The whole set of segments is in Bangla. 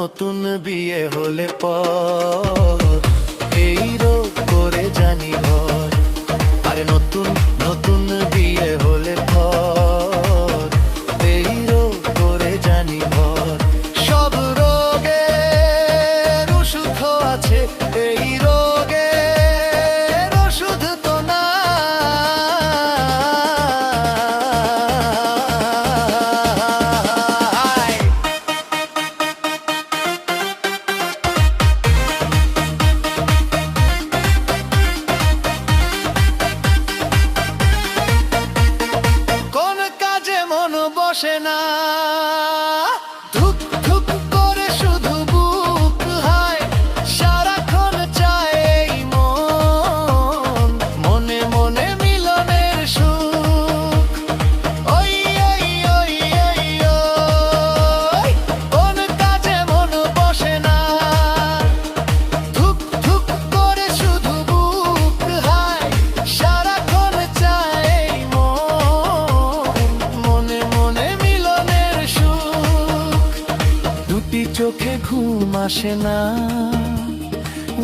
নতুন বিয়ে হলে পর এই রোগ করে জানি ভয়। আরে নতুন নতুন বিয়ে হলে পর এই রোগ করে জানি ভয়। সব রোগের ওষুধ আছে, এই রোগের ওষুধ তো না। বসে না, ধুক ধুক করে শুধু বুক হায়, সারাক্ষণ চায় এই মন, মনে মনে মিলনের সুখ। ওই ওই ওই ওই ওই কোন কাজে মন বসে না, ধুক ধুক করে শুধু বুক হায়, সারাক্ষণ চায় এই চোখে ঘুম আসে না,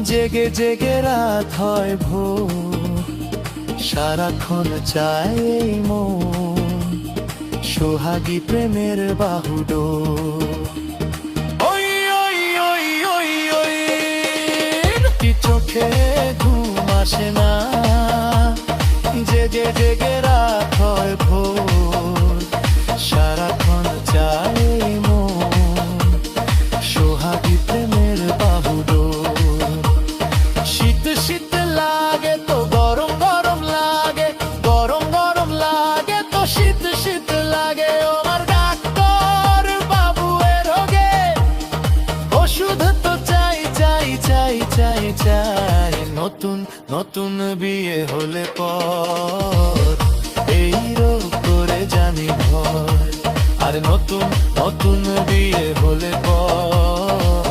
জেগে জেগে রাত হয় ভোর, সারাক্ষণ চায় এই মন সোহাগী প্রেমের বাহুডোর। ওই ওই ওই ওই ওই চোখে ঘুম আসে না, জেগে জেগে রাত হয় ভোর, সারাক্ষণ চায় এই সোহাগী প্রেমের বাহুডোর। শীত শীত লাগে তো গরম গরম লাগে, গরম গরম লাগে তো শীত শীত লাগে। আমার ডাক্তার বাবু এর রোগে ওষুধ তো চাই চাই চাই চাই চাই। নতুন নতুন বিয়ে হলে পর এই রোগ করে জানি ভয়। আরে নতুন নতুন বিয়ে হলে পর